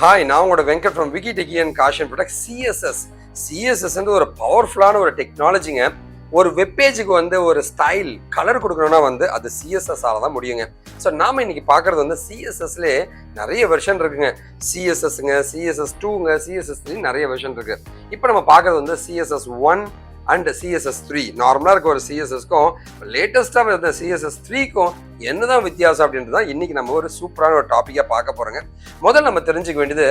Hi, நான் உங்களோட Venkat from Vicky Techy and காஷன் ப்ராடக்ட். சிஎஸ்எஸ் ஒரு பவர்ஃபுல்லான ஒரு டெக்னாலஜிங்க. ஒரு வெப்பேஜுக்கு ஒரு ஸ்டைல் கலர் கொடுக்கணும்னா அது சிஎஸ்எஸ்ஸால தான் முடியுங்க. ஸோ நாம இன்னைக்கு பார்க்கறது சிஎஸ்எஸ்லே நிறைய வெர்ஷன் இருக்குங்க. சிஎஸ்எஸ்ங்க, CSS2ங்க, CSS3 நிறைய வெர்ஷன் இருக்கு. இப்போ நம்ம பார்க்கறது CSS1 அண்ட் CSS3. நார்மலாக இருக்க ஒரு சிஎஸ்எஸ்க்கும் லேட்டஸ்டாக இருந்த CSS3க்கும் என்னதான் வித்தியாசம் அப்படின்றது தான் இன்னைக்கு நம்ம ஒரு சூப்பரான ஒரு டாப்பிக்காக பார்க்க போறோங்க. முதல்ல நம்ம தெரிஞ்சுக்க வேண்டியது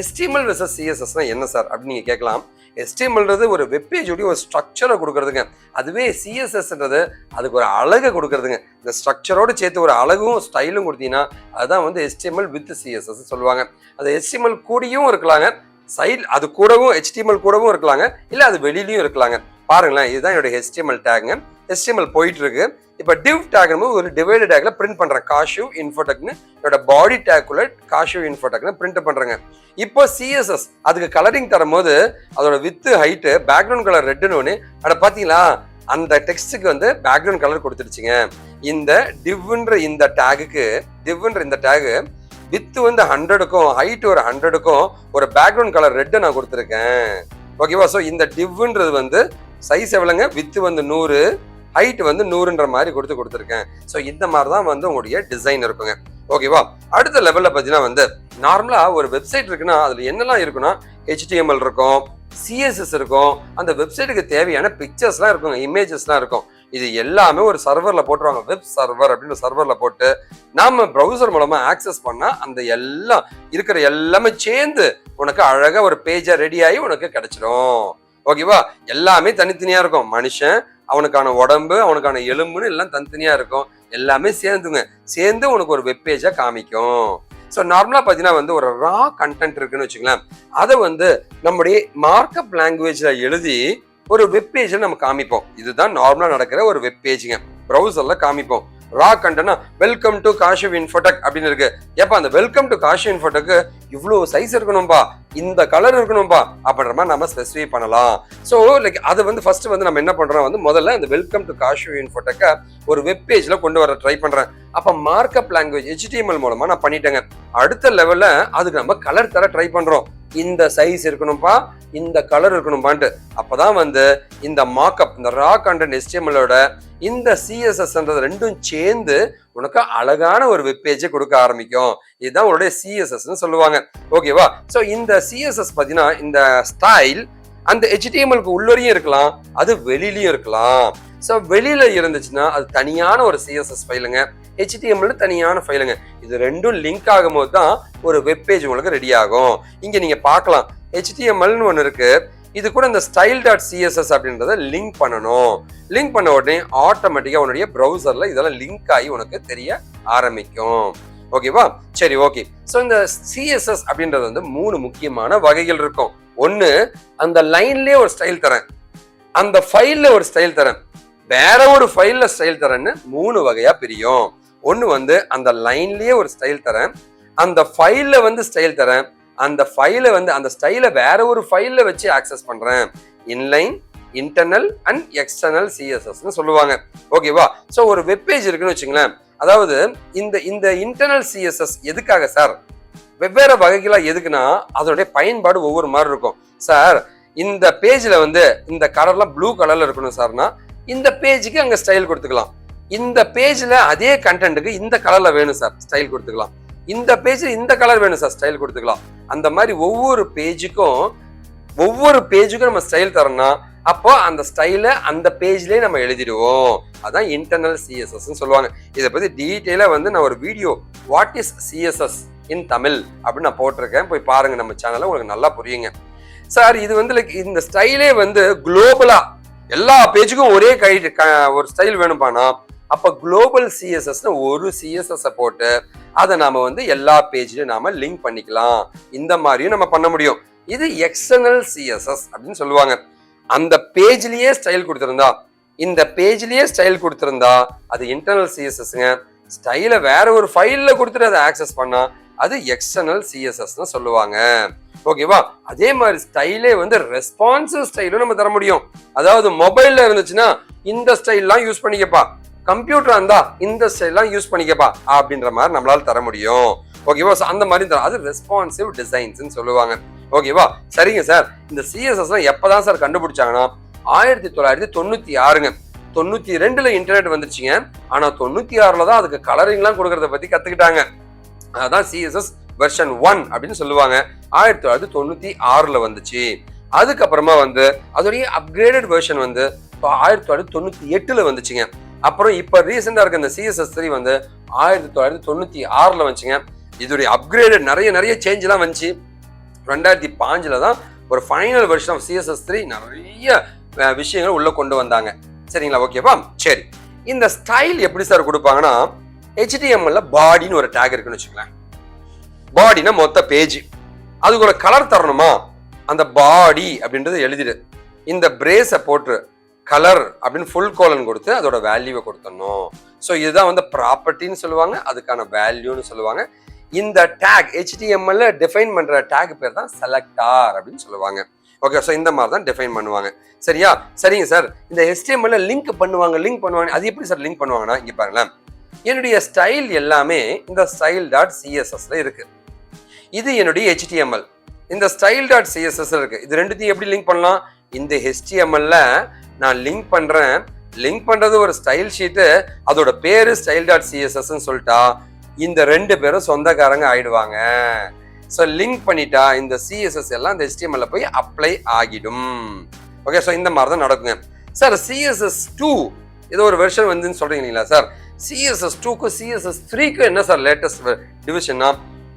HTML vs CSSனா என்ன சார் அப்படின்னு நீங்கள் கேட்கலாம். HTMLன்றது ஒரு வெப்பேஜோடைய ஒரு ஸ்ட்ரக்சரை கொடுக்கறதுங்க. அதுவே CSSன்றது அதுக்கு ஒரு அழகை கொடுக்கறதுங்க. இந்த ஸ்ட்ரக்சரோடு சேர்த்து ஒரு அழகும் ஸ்டைலும் கொடுத்தீங்கன்னா அதுதான் HTML வித் CSS சொல்லுவாங்க. அது HTML கூடயும் இருக்கலாங்க, சைட் அது கூடவும் HTML கூடவும் இருக்கலாங்க, இல்லை அது வெளியிலையும் இருக்கலாங்க. பாருங்களேன், இதுதான் என்னோட HTML டேக்குங்க. HTML போயிட்டு இருக்கு. இப்போ div டேக் ஒரு டிவைடட் டேக்ல பிரிண்ட் பண்றேன். காஷியூ இன்ஃபோடெக்னு என்னோட பாடி டேக்குள்ள காஷியூ இன்ஃபோடெக்னு பிரிண்ட் பண்றேங்க. இப்போ CSS அதுக்கு கலரிங் தரும்போது அதோட வித்து ஹைட்டு பேக்ரவுண்ட் கலர் ரெட்டுன்னு ஒன்று அதை பார்த்தீங்களா, அந்த டெக்ஸ்ட்டுக்கு பேக்ரவுண்ட் கலர் கொடுத்துருச்சுங்க. இந்த divன்ற இந்த டேகு வித்து 100க்கும் ஹைட் ஒரு 100க்கும் ஒரு பேக்ரவுண்ட் கலர் ரெட்டை நான் கொடுத்துருக்கேன். ஓகேவா? ஸோ இந்த divன்றது சைஸ் எவ்வளோங்க, வித்து 100, ஹைட் 100ன்ற மாதிரி கொடுத்துருக்கேன். ஸோ இந்த மாதிரி தான் உங்களுடைய டிசைன் இருக்குங்க. ஓகேவா? அடுத்த லெவலில் பார்த்தீங்கன்னா நார்மலாக ஒரு வெப்சைட் இருக்குன்னா அதில் என்னெல்லாம் இருக்குன்னா HTML இருக்கும், CSS இருக்கும், அந்த வெப்சைட்டுக்கு தேவையான பிக்சர்ஸ்லாம் இருக்குங்க, இமேஜஸ்லாம் இருக்கும். இது எல்லாமே ஒரு சர்வர்ல போட்டுருவாங்க. வெப் சர்வர் அப்படின்னு சர்வர்ல போட்டு நாம ப்ரௌசர் மூலமா ஆக்சஸ் பண்ணா அந்த எல்லாம் இருக்கிற எல்லாமே சேர்ந்து உனக்கு அழகா ஒரு பேஜா ரெடி ஆகி உனக்கு கிடைச்சிடும். ஓகேவா? எல்லாமே தனித்தனியா இருக்கும். மனுஷன், அவனுக்கான உடம்பு, அவனுக்கான எலும்புன்னு எல்லாம் தனித்தனியா இருக்கும். எல்லாமே சேர்ந்து உனக்கு ஒரு வெப் பேஜா காமிக்கும். ஸோ நார்மலா பார்த்தீங்கன்னா ஒரு ரா கண்டென்ட் இருக்குன்னு வச்சுக்கலாம். அதை நம்முடைய மார்க்அப் லாங்குவேஜ்ல எழுதி ஒரு வெப் பேஜ்ல நம்ம காமிப்போம். இதுதான் நார்மலா நடக்கிற ஒரு வெப் பேஜுங்க. ப்ரௌசர்ல காமிப்போம். ரா கண்டென்ட்னா வெல்கம் டு காஷியூ இன்ஃபோடெக் அப்படின்னு இருக்கு. ஏப்பா அந்த வெல்கம் டு காஷியூ இன்ஃபோடெக் இவ்வளோ சைஸ் இருக்கணும்பா, இந்த கலர் இருக்கணும்பா அப்படின்ற மாதிரி நம்ம ஸ்பெசிஃபை பண்ணலாம். ஸோ லைக் அது ஃபர்ஸ்ட் நம்ம என்ன பண்றோம், முதல்ல அந்த வெல்கம் டு காஷியூ இன்ஃபோடெக்க ஒரு வெப் பேஜ்ல கொண்டு வர ட்ரை பண்றேன். அப்ப மார்க்அப் லாங்குவேஜ் HTML மூலமா நான் பண்ணிட்டேங்க. அடுத்த லெவல்ல அதுக்கு நம்ம கலர் தர ட்ரை பண்றோம். இந்த சைஸ் இருக்கணும்பா, இந்த கலர் இருக்கணும்பான்ட்டு. அப்பதான் இந்த மார்க்அப், இந்த ரா கண்டென்ட் HTMLோட இந்த CSS ரெண்டும் சேர்ந்து உனக்கு அழகான ஒரு வெப் பேஜை கொடுக்க ஆரம்பிக்கும். இதுதான் உங்களுடைய CSSன்னு சொல்லுவாங்க. ஓகேவா? ஸோ இந்த CSS பார்த்தீங்கன்னா இந்த ஸ்டைல் அந்த HTMLக்கு உள்ளரையும் இருக்கலாம், அது வெளியிலயும் இருக்கலாம். ஸோ வெளியில இருந்துச்சுன்னா அது தனியான ஒரு CSS ஃபைலுங்க, HTML தனியான ஃபைலுங்க. இது ரெண்டும் லிங்க் ஆகும்போது தான் ஒரு வெப் பேஜ் உங்களுக்கு ரெடி ஆகும். இங்க நீங்க பார்க்கலாம், HTMLன்னு ஒன்று இருக்கு, இது கூட இந்த style.css அப்படின்றத லிங்க் பண்ணணும். லிங்க் பண்ண உடனே ஆட்டோமேட்டிக்கா உன்னுடைய ப்ரௌசர்ல இதெல்லாம் லிங்க் ஆகி உனக்கு தெரிய ஆரம்பிக்கும். ஓகேவா? சரி, ஓகே. ஸோ இந்த CSS அப்படின்றது 3 முக்கியமான வகைகள் இருக்கும். ஒன்னு, அந்த லைன்லயே ஒரு ஸ்டைல் தரேன், அந்த ஃபைல்ல ஒரு ஸ்டைல் தரேன், வேற ஒரு ஃபைல்ல ஸ்டைல் தரேன்னு 3 வகையா பிரியும். ஒன்னு அந்த லைன்லயே ஒரு ஸ்டைல் தரேன், அந்த ஃபைல்ல ஸ்டைல் தரேன், அந்த ஃபைல அந்த ஸ்டைலை வேற ஒரு ஃபைல்ல வச்சு ஆக்சஸ் பண்றேன். இன்லைன், இன்டர்னல் அண்ட் எக்ஸ்டர்னல் CSSன்னு சொல்லுவாங்க. ஓகேவா? ஸோ ஒரு வெப் பேஜ் இருக்குன்னு வச்சுங்களேன். அதாவது இந்த இன்டர்னல் CSS எதுக்காக சார், வெவ்வேறு வகைகளா எதுக்குன்னா அதோடைய பயன்பாடு ஒவ்வொரு மாதிரி இருக்கும். சார் இந்த பேஜ்ல இந்த கலர்லாம் ப்ளூ கலர்ல இருக்கணும் சார்னா இந்த பேஜுக்கு அங்க ஸ்டைல் கொடுத்துக்கலாம். இந்த பேஜ்ல அதே கண்டென்ட்டுக்கு இந்த கலர்ல வேணும் சார், ஸ்டைல் கொடுத்துக்கலாம். இந்த பேஜ்ல இந்த கலர் வேணும் சார், ஸ்டைல் கொடுத்துக்கலாம். அந்த மாதிரி ஒவ்வொரு பேஜுக்கும் நம்ம ஸ்டைல் தரோம்னா அப்போ அந்த ஸ்டைலை அந்த பேஜ்லயே நம்ம எழுதிடுவோம். அதான் இன்டர்னல் CSSன்னு சொல்லுவாங்க. இதை பத்தி டீட்டெயிலா நான் ஒரு வீடியோ வாட் இஸ் CSS இன் தமிழ் அப்படின்னு நான் போட்டிருக்கேன், போய் பாருங்க நம்ம சேனல்ல, உங்களுக்கு நல்லா புரியுங்க. சார் இது லைக் இந்த ஸ்டைலே குளோபலா எல்லா பேஜுக்கும் ஒரே ஒரு ஸ்டைல் வேணும்பானா அப்ப குளோபல் CSSன்னு ஒரு CSS போட்டு அதை நாம எல்லா பேஜ்லயும் நாம லிங்க் பண்ணிக்கலாம். இந்த மாதிரியும் நம்ம பண்ண முடியும். இது எக்ஸ்டர்னல் CSS அப்படின்னு சொல்லுவாங்க. அந்த பேஜ்லயே ஸ்டைல் கொடுத்திருந்தா, இந்த பேஜ்லயே ஸ்டைல் கொடுத்திருந்தா அது இன்டர்னல் CSSங்க. ஸ்டைலை வேற ஒரு ஃபைல்ல கொடுத்துட்டு அதை ஆக்சஸ் பண்ணா அது எக்ஸ்டர்னல் CSSன்னு சொல்லுவாங்க. ஓகேவா? அதே மாதிரி ஸ்டைலே ரெஸ்பான்சிவ் ஸ்டைலும் நம்ம தர முடியும். அதாவது மொபைல்ல இருந்துச்சுன்னா இந்த ஸ்டைல்லாம் யூஸ் பண்ணிக்கப்பா, கம்ப்யூட்டர் இருந்தா இந்த ஸ்டைல்லாம் யூஸ் பண்ணிக்கப்பா அப்படின்ற மாதிரி நம்மளால தர முடியும். ஓகேவா? அந்த மாதிரி அது ரெஸ்பான்சிவ் டிசைன்ஸ்ன்னு சொல்லுவாங்க. ஓகேவா? சரிங்க சார், இந்த சிஎஸ்எஸ்லாம் எப்பதான் சார் கண்டுபிடிச்சாங்கன்னா 1996ங்க. 92ல இன்டர்நெட் வந்துருச்சுங்க. ஆனா 96ல தான் அதுக்கு கலரிங்லாம் கொடுக்கறத பத்தி கத்துக்கிட்டாங்க. அதான் சிஎஸ்எஸ் வெர்ஷன் 1 அப்படின்னு சொல்லுவாங்க. 1996ல வந்துச்சு. அதுக்கப்புறமா வந்து அதோடைய அப்கிரேடட் வெர்ஷன் வந்து 1998ல வந்துச்சுங்க. அப்புறம் இப்ப ரீசெண்டா இருக்க இந்த CSS3 வந்து 1996ல வந்துச்சுங்க. இதோடைய அப்கிரேடட் நிறைய சேஞ்ச் எல்லாம் வந்துச்சு. 2005ல தான் ஒரு ஃபைனல் வெர்ஷன் ஆஃப் CSS3 நிறைய விஷயங்கள் உள்ள கொண்டு வந்தாங்க. சரிங்களா? ஓகேவா? சரி, இந்த ஸ்டைல் எப்படி சார் கொடுப்பாங்கன்னா, HTML பாடின்னு ஒரு டேக் இருக்குன்னு வச்சுக்கலாம். பாடினா மொத்த பேஜ், அதுக்கு ஒரு கலர் தரணுமா, அந்த பாடி அப்படின்றது எழுதிடு, இந்த பிரேஸை போட்டு கலர் அப்படின்னு ஃபுல் கோலன் கொடுத்து அதோட வேல்யூவை கொடுத்துடணும். ஸோ இதுதான் வந்து ப்ராப்பர்ட்டின்னு சொல்லுவாங்க, அதுக்கான வேல்யூன்னு சொல்லுவாங்க. இந்த டேக் HTML டிஃபைன் பண்ற டேக் பேர் தான் செலக்டார் அப்படின்னு சொல்லுவாங்க. ஓகே, ஸோ இந்த மாதிரி தான் டிஃபைன் பண்ணுவாங்க. சரியா? சரிங்க சார், இந்த HTML லிங்க் பண்ணுவாங்க. அது எப்படி சார் லிங்க் பண்ணுவாங்கன்னா, இங்க பாருங்களேன், என்னுடைய ஸ்டைல் எல்லாமே இந்த style.css இருக்கு. இது என்னுடைய HTML, இந்த style.css இருக்கு. இது ரெண்டுத்தையும் எப்படி லிங்க் பண்ணலாம்? இந்த HTML நான் லிங்க் பண்றேன். லிங்க் பண்றது ஒரு ஸ்டைல் ஷீட்டு, அதோட பேரு style.css சொல்லிட்டா இந்த ரெண்டு பேரும் சொந்தக்காரங்க ஆயிடுவாங்க. ஸோ லிங்க் பண்ணிட்டா இந்த CSS எல்லாம் இந்த HTML போய் அப்ளை ஆகிடும். ஓகே, ஸோ இந்த மாதிரி தான் நடக்குங்க. சார் CSS2 ஏதோ ஒரு வெர்ஷன் வந்துன்னு சொல்றீங்க இல்லைங்களா சார்? CSS2க்கும் CSS3க்கும் என்ன சார் லேட்டஸ்ட் டிவிஷன்னா,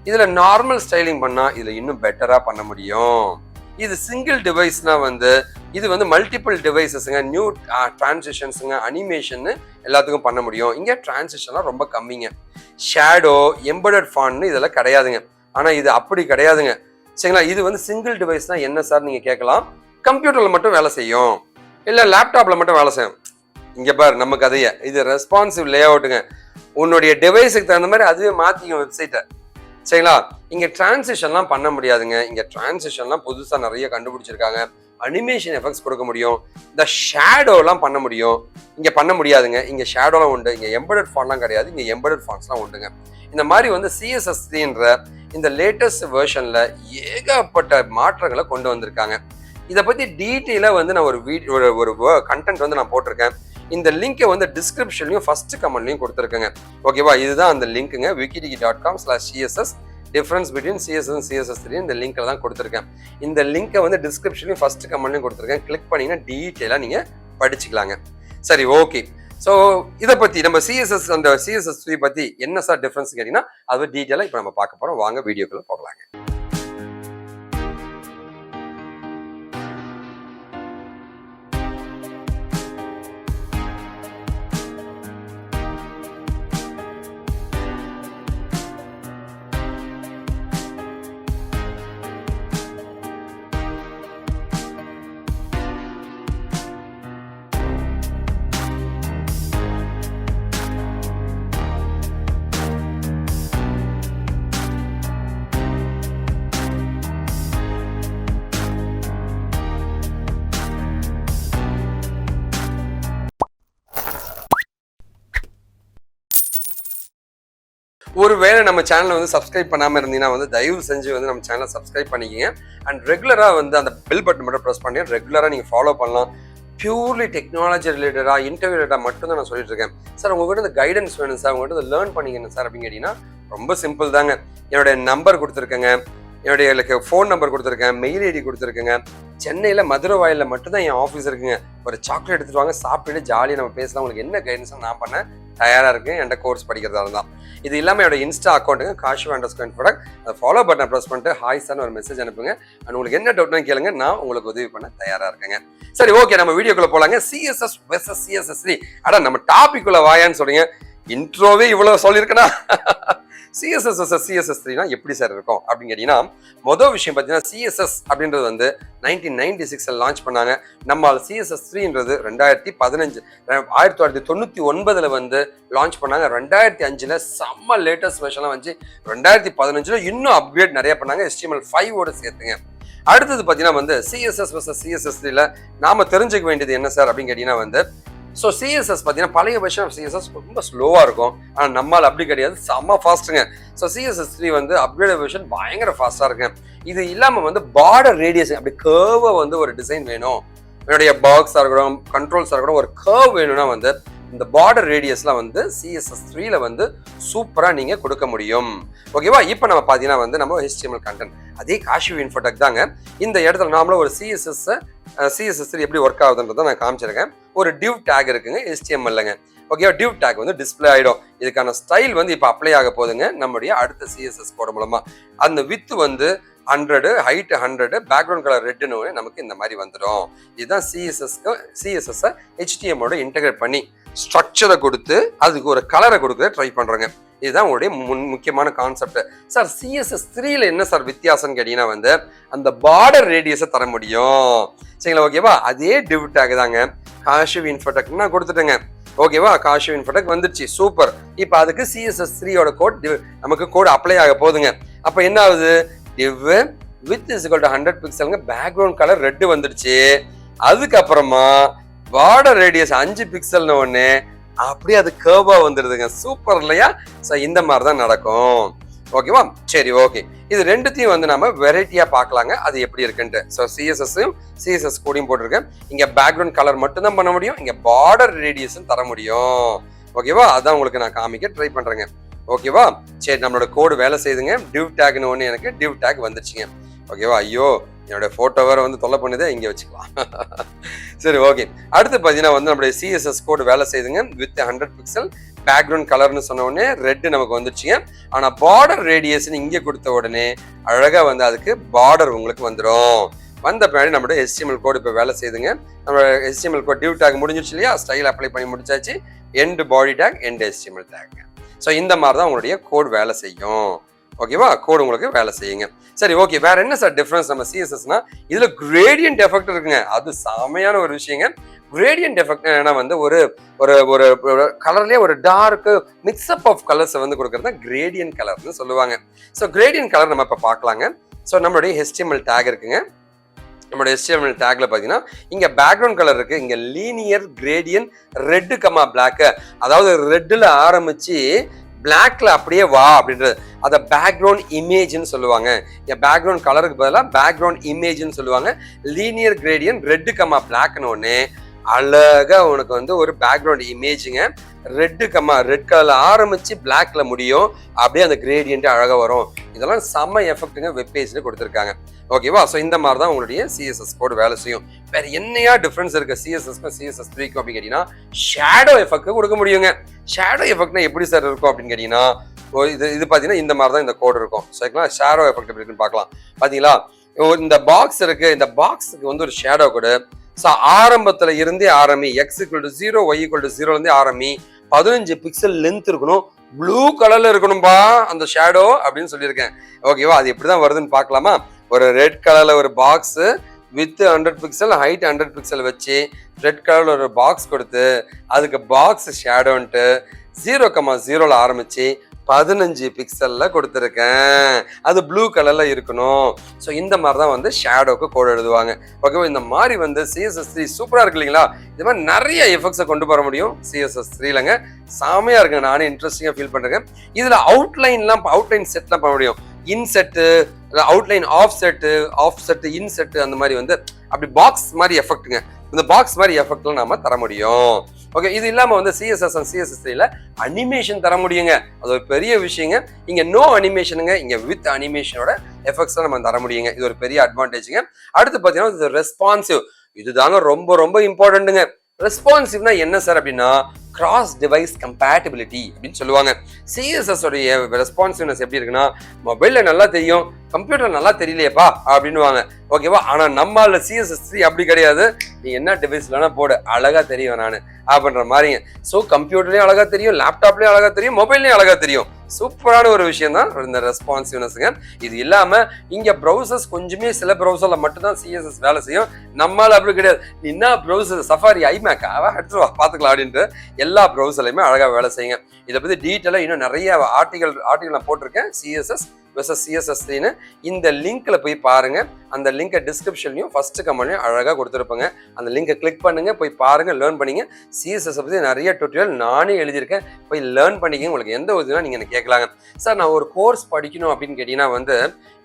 இதுல நார்மல் ஸ்டைலிங் பண்ணா இதுல இன்னும் பெட்டரா பண்ண முடியும். இது சிங்கிள் டிவைஸ்னா வந்து இது வந்து மல்டிபிள் டிவைசஸ்ங்க, நியூ டிரான்சிஷன்ஸுங்க, அனிமேஷன் எல்லாத்துக்கும் பண்ண முடியும். இங்க டிரான்சிஷன்லாம் ரொம்ப கம்மிங்க. ஷேடோ, எம்பெடட் ஃபாண்ட் இதெல்லாம் கிடையாதுங்க. ஆனா இது அப்படி கிடையாதுங்க. சரிங்களா? இது வந்து சிங்கிள் டிவைஸ்னா என்ன சார் நீங்க கேட்கலாம். கம்ப்யூட்டர்ல மட்டும் வேலை செய்யும், இல்ல லேப்டாப்ல மட்டும் வேலை செய்யும். இங்க பாரு நம்ம கதையை, இது ரெஸ்பான்சிவ் லே அவுட்டுங்க. உன்னுடைய டிவைஸுக்கு தகுந்த மாதிரி அதுவே மாத்திக்கும் வெப்சைட்டை. சரிங்களா? இங்க டிரான்சிஷன்லாம் பண்ண முடியாதுங்க. இங்க டிரான்சிஷன்லாம் புதுசா நிறைய கண்டுபிடிச்சிருக்காங்க. அனிமேஷன் எஃபெக்ட்ஸ் கொடுக்க முடியும். இந்த ஷேடோலாம் பண்ண முடியும். இங்க பண்ண முடியாதுங்க. இங்க ஷேடோலாம் உண்டு. இங்க எம்பெடட் ஃபாண்ட்லாம் கிடையாது. இங்க எம்பெடட் ஃபாண்ட்ஸ்லாம் உண்டுங்க. இந்த மாதிரி வந்து CSS3ன்ற இந்த லேட்டஸ்ட் வெர்ஷன்ல ஏகப்பட்ட மாற்றங்களை கொண்டு வந்திருக்காங்க. இதை பத்தி டீட்டெயிலா வந்து நான் ஒரு கண்டென்ட் வந்து நான் போட்டிருக்கேன். இந்த லிங்கை வந்து டிஸ்கிரிப்ஷன்லையும் ஃபர்ஸ்ட் கமெண்ட்லையும் கொடுத்துருக்கேங்க. ஓகேவா? இதுதான் அந்த லிங்க்குங்க, wikidiki.com/CSS difference between CSS and CSS3 இந்த லிங்க்ல தான் கொடுத்துருக்கேன். இந்த லிங்கை வந்து டிஸ்கிரிப்ஷன்லையும் ஃபர்ஸ்ட் கமெண்ட்லையும் கொடுத்துருக்கேன். கிளிக் பண்ணீங்கன்னா டீட்டெயிலாக நீங்க படிச்சுக்கலாங்க. சரி, ஓகே. ஸோ இதை பத்தி நம்ம CSS3 பத்தி என்ன சார் டிஃபரன்ஸ் கேட்டீங்கன்னா அது டீட்டெயிலாக இப்போ நம்ம பார்க்க போறோம். வாங்க வீடியோக்குள்ள போகலாங்க. ஒருவேளை நம்ம சேனலை வந்து சப்ஸ்கிரைப் பண்ணாமல் இருந்தீங்கன்னா வந்து தயவு செஞ்சு வந்து நம்ம சேனலை சப்ஸ்கிரைப் பண்ணிக்கிங்க. அண்ட் ரெகுலராக வந்து அந்த பெல் பட்டன் மட்டும் ப்ரெஸ் பண்ணி ரெகுலராக நீங்கள் ஃபாலோ பண்ணலாம். பியூர்லி டெக்னாலஜி ரிலேட்டடாக, இன்டர்வியூ ரிலேட்டடாக மட்டும் தான் நான் சொல்லிட்டு இருக்கேன். சார் உங்கள்கிட்ட இந்த கைடன்ஸ் வேணும் சார், உங்கள்கிட்ட லேர்ன் பண்ணிக்கணும் சார் அப்படின்னு கேட்டிங்கன்னா ரொம்ப சிம்பிள் தாங்க. என்னுடைய நம்பர் கொடுத்துருக்கேங்க, என்னுடைய ஃபோன் நம்பர் கொடுத்துருக்கேன், மெயில் ஐடி கொடுத்துருக்கேங்க. சென்னையில் மதுரை வாயிலில் மட்டும்தான் என் ஆஃபீஸ் இருக்குங்க. ஒரு சாக்லேட் எடுத்துட்டு வாங்க, சாப்பிட்டுட்டு ஜாலியாக நம்ம பேசலாம். உங்களுக்கு என்ன கைடன்ஸ் நான் பண்ண தயாராக இருக்கு என்கிட்ட கோர்ஸ் படிக்கிறதா இருந்தால். இது இல்லாமல் என்னோட இன்ஸ்டா அக்கௌண்ட்டுங்க Kashiv_product, அதை ஃபாலோ பட்டனை ப்ரெஸ் பண்ணிட்டு ஹாய் சார்னு ஒரு மெசேஜ் அனுப்புங்க. அண்ட் உங்களுக்கு என்ன டவுட்னு கேளுங்க, நான் உங்களுக்கு உதவி பண்ண தயாராக இருக்கேங்க. சரி, ஓகே, நம்ம வீடியோக்குள்ள போலாங்க. CSS vs CSS3. அடா நம்ம டாபிக்குள்ள வாயான்னு சொல்றீங்க. இன்ட்ரோவே இவ்வளவு சொல்லியிருக்கேனா? CSS vs CSS3னா எப்படி சார் இருக்கும் அப்படின்னு கேட்டீங்கன்னா, மொதல் விஷயம் பார்த்தீங்கன்னா CSS அப்படின்றது வந்து 1996 லான்ச் பண்ணாங்க. நம்ம CSS3ன்றது 1999 வந்து லான்ச் பண்ணாங்க. 2005 செம்ம லேட்டஸ்ட் வெர்ஷன்லாம் வந்து 2015 இன்னும் அப்கிரேட் நிறைய பண்ணாங்க, HTML5 சேர்த்துங்க. அடுத்தது பார்த்தீங்கன்னா வந்து CSS vs CSS3ல நாம தெரிஞ்சுக்க வேண்டியது என்ன சார் அப்படின்னு கேட்டீங்கன்னா வந்து ஸோ சிஎஸ்எஸ் பார்த்தீங்கன்னா பழைய வெர்ஷன் சிஎஸ்எஸ் ரொம்ப ஸ்லோவாக இருக்கும். ஆனால் நம்மளால் அப்படி கிடையாது, செம்ம ஃபாஸ்ட்டுங்க. ஸோ CSS3 வந்து அப்கிரேட் வெர்ஷன் பயங்கர ஃபாஸ்ட்டாக இருக்குங்க. இது இல்லாமல் வந்து பார்டர் ரேடியஸ் அப்படி கர்வை வந்து ஒரு டிசைன் வேணும், என்னுடைய பாக்ஸாக இருக்கட்டும் கண்ட்ரோல்ஸாக இருக்கட்டும் ஒரு கர்வ் வேணும்னா வந்து இந்த பார்டர் ரேடியஸ்லாம் வந்து CSS3ல வந்து சூப்பராக நீங்கள் கொடுக்க முடியும். ஓகேவா? இப்போ நம்ம பார்த்தீங்கன்னா வந்து நம்ம HTML கண்டென்ட் அதே காஷிவ் இன்ஃபோடெக் தாங்க. இந்த இடத்துல நாமளும் ஒரு CSS3 எப்படி ஒர்க் ஆகுதுன்றதை நான் காமிச்சிருக்கேன். ஒரு டிவ் டேக் இருக்குங்க HTMLங்க. ஓகேவா? டிவ் டேக் வந்து டிஸ்பிளே ஆகிடும். இதுக்கான ஸ்டைல் வந்து இப்போ அப்ளை ஆக போகுதுங்க நம்முடைய அடுத்த CSS கோட் மூலமா. அந்த வித் வந்து 100, ஹைட் 100, பேக்ரவுண்ட் கலர் ரெட்னு நமக்கு இந்த மாதிரி வந்துடும். இதுதான் CSS HTML இன்டெகிரேட் பண்ணி ஸ்ட்ரக்சரை கொடுத்து அதுக்கு ஒரு கலரை கொடுக்க ட்ரை பண்றோங்க. இதுதான் உங்களுடைய முக்கியமான கான்செப்ட். சார் CSS3ல என்ன சார் வித்தியாசம் கேட்டீங்கன்னா வந்து அந்த பார்டர் ரேடியஸை தர முடியும். சரிங்களா? ஓகேவா? அதே டிவ் டேக் தாங்க. காஷிவ் இன்ஃபோடெக் நான் கொடுத்துட்டேங்க. ஓகேவா? காஷிவ் இன்ஃபோடெக் வந்துருச்சு, சூப்பர். இப்போ அதுக்கு CSS3யோட கோட் நமக்கு கோட் அப்ளை ஆக போகுதுங்க. அப்போ என்ன ஆகுது? div width is equal to 100 பிக்சல்ங்க, பேக்ரவுண்ட் கலர் ரெட் வந்துடுச்சு. அதுக்கப்புறமா பார்டர் ரேடியஸ் 5 பிக்சல்னு ஒன்று அப்படியே அது கர்வா வந்துடுதுங்க. சூப்பர் இல்லையா? ஸோ இந்த மாதிரி தான் நடக்கும். ஓகேவா? சரி, ஓகே. இது ரெண்டுத்தையும் வந்து நம்ம வெரைட்டியா பார்க்கலாங்க அது எப்படி இருக்குன்ட்டு. ஸோ CSS கோடையும் போட்டிருக்கேன். இங்க பேக்ரவுண்ட் கலர் மட்டும் தான் பண்ண முடியும், இங்க பார்டர் ரேடியஸும் தர முடியும். ஓகேவா? அதான் உங்களுக்கு நான் காமிக்க ட்ரை பண்றேங்க. ஓகேவா? சரி, நம்மளோட கோடு வேலை செய்யுதுங்க. டிவ் டேக்னு ஒன்று எனக்கு டிவ் டேக் வந்துருச்சுங்க. ஓகேவா? ஐயோ, என்னோட போட்டோ வேற வந்து தொல்லை பண்ணுதே, இங்க வச்சுக்கலாம். சரி, ஓகே. அடுத்து பார்த்தீங்கன்னா வந்து நம்மளுடைய CSS கோடு வேலை செய்யுதுங்க. வித் 100 பிக்சல் பேக்ரவுண்ட் கலர்னு சொன்ன உடனே ரெட் நமக்கு வந்துருச்சுங்க. ஆனால் பார்டர் ரேடியஸ்ன்னு இங்கே கொடுத்த உடனே அழகா வந்து அதுக்கு பார்டர் உங்களுக்கு வந்துடும். வந்த பின்னாடி நம்மளோட HTML கோடு இப்போ வேலை செய்யுதுங்க. நம்ம HTML கோட் டிவ் டேக் முடிஞ்சிருச்சு இல்லையா? ஸ்டைல் அப்ளை பண்ணி முடிச்சாச்சு. End body tag, end HTML tag. So இந்த மாதிரி தான் உங்களுடைய கோட் வேலை செய்யும். ஓகேவா? கோடு உங்களுக்கு வேலை செய்யுங்க. சரி, ஓகே. வேற என்ன சார் டிஃபரன்ஸ் நம்ம CSSனா? இதுல கிரேடியன்ட் எஃபெக்ட் இருக்குங்க. அது செமையான ஒரு விஷயங்க. கிரேடியன்ட் எஃபெக்ட் ஏன்னா வந்து ஒரு ஒரு ஒரு கலர்லயே ஒரு டார்க் மிக்ஸ்அப் ஆஃப் கலர்ஸ் வந்து கொடுக்கறது தான் கிரேடியன்ட் கலர்னு சொல்லுவாங்க. ஸோ கிரேடியன்ட் கலர் நம்ம இப்போ பார்க்கலாங்க. ஸோ நம்மளுடைய HTML டேக் இருக்குங்க. நம்மளோட HTML டேக்ல பார்த்தீங்கன்னா இங்க பேக்ரவுண்ட் கலர் இருக்கு, இங்க linear gradient red comma black, அதாவது ரெட்ல ஆரம்பிச்சு பிளாக்ல அப்படியே வா அப்படின்றது அதை பேக்ரவுண்ட் இமேஜ்னு சொல்லுவாங்க. பேக்ரவுண்ட் கலருக்கு பதிலாக பேக்ரவுண்ட் இமேஜ்னு சொல்லுவாங்க. லீனியர் கிரேடியன்ட் ரெட் கமா பிளாக்னு ஒன்று அழகா உனக்கு வந்து ஒரு பேக்ரவுண்ட் இமேஜுங்க. ரெட் கலர்ல ஆரம்பிச்சு பிளாக்ல முடியும், அப்படியே அந்த கிரேடியன்ட் அழகா வரும். இதெல்லாம் செம்ம எஃபெக்ட்டுங்க வெப் பேஜ்ல கொடுத்துருக்காங்க. ஓகேவா? ஸோ இந்த மாதிரி தான் உங்களுடைய CSS கோட் வேலை செய்யும். வேற என்னையா டிஃபரன்ஸ் இருக்கு CSSக்கும் CSS3க்கும் அப்படின்னு கேட்டீங்கன்னா ஷேடோ எஃபெக்ட் கொடுக்க முடியுங்க. ஷேடோ எஃபெக்ட்னா எப்படி சார் இருக்கும் அப்படின்னு கேட்டீங்கன்னா இது பார்த்தீங்கன்னா இந்த மாதிரி தான் இந்த கோட் இருக்கும். சரிங்களா? ஷேடோ எஃபெக்ட் எப்படி இருக்குன்னு பார்க்கலாம். பார்த்தீங்களா? இந்த பாக்ஸ் இருக்கு, இந்த பாக்ஸுக்கு வந்து ஒரு ஷேடோ கோடு. ஸோ ஆரம்பத்துல இருந்தே ஆரம்பி x=0 y=0 இருந்தே ஆரம்பி 15 பிக்சல் லென்த் இருக்கணும், ப்ளூ கலர்ல இருக்கணும்பா அந்த ஷேடோ அப்படின்னு சொல்லியிருக்கேன். ஓகேவா? அது எப்படிதான் வருதுன்னு பார்க்கலாமா? ஒரு ரெட் கலர்ல ஒரு box with 100 pixel height 100 pixel வச்சு ரெட் கலர்ல ஒரு பாக்ஸ் கொடுத்து அதுக்கு பாக்ஸ் ஷேடோன்ட்டு 0,0ல ஆரம்பிச்சு 15 பிக்சல்ல கொடுத்துருக்கேன். அது ப்ளூ கலர்ல இருக்கணும். ஸோ இந்த மாதிரி தான் வந்து ஷேடோக்கு கோட் எழுதுவாங்க. ஓகேவா? இந்த மாதிரி வந்து CSS3 சூப்பரா இருக்கு இல்லைங்களா? இது மாதிரி நிறைய எஃபெக்ட்ஸை கொண்டு வர முடியும் CSS3லங்க. செமையா இருக்கு, நானே இன்ட்ரெஸ்டிங்கா ஃபீல் பண்றேன். இதுல அவுட்லைன் செட்லாம் பண்ண முடியும். Inset, outline offset inset, அந்த மாதிரி வந்து அப்படி பாக்ஸ் மாதிரி எஃபெக்ட்டுங்க. இந்த பாக்ஸ் மாதிரி எஃபெக்ட்லாம் நாம தர முடியும். ஓகே, இது இல்லாம வந்து CSS and CSS3ல அனிமேஷன் தர முடியுங்க. அது ஒரு பெரிய விஷயங்க. இங்க நோ அனிமேஷனுங்க, இங்க வித் அனிமேஷனோட எஃபெக்ட்ஸ் நம்ம தர முடியுங்க. இது ஒரு பெரிய அட்வான்டேஜுங்க. அடுத்து பாத்தீங்கன்னா ரெஸ்பான்சிவ். இதுதாங்க ரொம்ப ரொம்ப இம்பார்ட்டன்ட்டுங்க. ரெஸ்பான்சிவ்னா என்ன சார் அப்படின்னா கிராஸ் டிவைஸ் கம்பேட்டபிலிட்டி அப்படின்னு சொல்லுவாங்க. CSS உடைய ரெஸ்பான்சிவ்னஸ் எப்படி இருக்குன்னா மொபைல்ல நல்லா தெரியும், கம்ப்யூட்டர் நல்லா தெரியலையப்பா அப்படின்னுவாங்க. ஓகேவா? ஆனா நம்மள CSS3 அப்படி கிடையாது. நீ என்ன டிவைஸ்லனா போடு, அழகா தெரியும் நானு அப்படின்ற மாதிரிங்க. ஸோ கம்ப்யூட்டர்லயும் அழகா தெரியும், லேப்டாப்லயும் அழகா தெரியும், மொபைல்லையும் அழகா தெரியும். சூப்பரான ஒரு விஷயம் தான் இந்த ரெஸ்பான்சிவ்னஸ்ங்க. இது இல்லாம இங்க ப்ரௌசர்ஸ் கொஞ்சமே சில ப்ரௌசர்ல மட்டும்தான் CSS வேலை செய்யும். நம்மளால அப்படி கிடையாது. நீ என்ன ப்ரௌசர் சஃபாரி ஐமேக்கா எடுத்துருவா பாத்துக்கலாம் அப்படின்ட்டு எல்லா ப்ரௌசர்லையுமே அழகா வேலை செய்யுங்க. இதை பத்தி டீட்டெயிலா இன்னும் நிறைய ஆர்டிகல் நான் போட்டிருக்கேன். CSS versus CSS3ன்னு இந்த லிங்க்ல போய் பாருங்க. அந்த லிங்கை டிஸ்கிரிப்ஷன்லையும் ஃபர்ஸ்ட் கமெண்ட்லையும் அழகாக கொடுத்துருப்பேங்க. அந்த லிங்கை கிளிக் பண்ணுங்க, போய் பாருங்க, லேர்ன் பண்ணிங்க. சிஎஸ்எஸ் பற்றி நிறைய டுட்டோரியல் நானே எழுதியிருக்கேன், போய் லேர்ன் பண்ணிக்க. உங்களுக்கு எந்த உதவினா நீங்கள் எனக்கு கேட்கலாங்க. சார் நான் ஒரு கோர்ஸ் படிக்கணும் அப்படின்னு கேட்டிங்கன்னா வந்து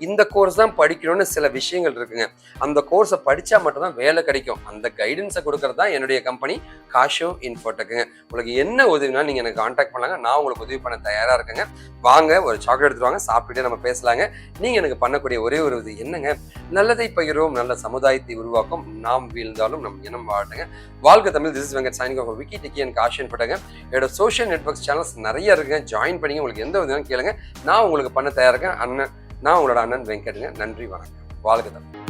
இந்த கோர்ஸ் தான் படிக்கணும்னு சில விஷயங்கள் இருக்குங்க. அந்த கோர்ஸை படித்தா மட்டும்தான் வேலை கிடைக்கும். அந்த கைடன்ஸை கொடுக்கறது தான் என்னுடைய கம்பெனி காஷோ இன்ஃபோடெக்குங்க. உங்களுக்கு என்ன உதவினாலும் நீங்கள் எனக்கு கான்டாக்ட் பண்ணலாங்க. நான் உங்களுக்கு உதவி பண்ண தயாராக இருக்கேங்க. வாங்க, ஒரு சாக்லேட் எடுத்துட்டு வாங்க, சாப்பிட்டுட்டே நம்ம பேசலாங்க. நீங்கள் எனக்கு பண்ணக்கூடிய ஒரே ஒரு இது என்னங்க, நல்லதை பகிர்வோம், நல்ல சமுதாயத்தை உருவாக்கும், நாம் வீழ்ந்தாலும் நம் இனம் வாழட்டுங்க. வாழ்க Tamil. This is Venkat signing off Vicky Techy and காஷோ இன்ஃபோடெக். என்னோட சோஷியல் நெட்வொர்க்ஸ் சேனல்ஸ் நிறைய இருக்குங்க, ஜாயின் பண்ணிங்க. உங்களுக்கு எந்த உதவினாலும் கேளுங்க, நான் உங்களுக்கு பண்ண தயாராக இருக்கேன். நான் உங்களோட அண்ணன் வெங்கட்டுங்க. நன்றி, வணக்கம். வாழ்க தமிழ்.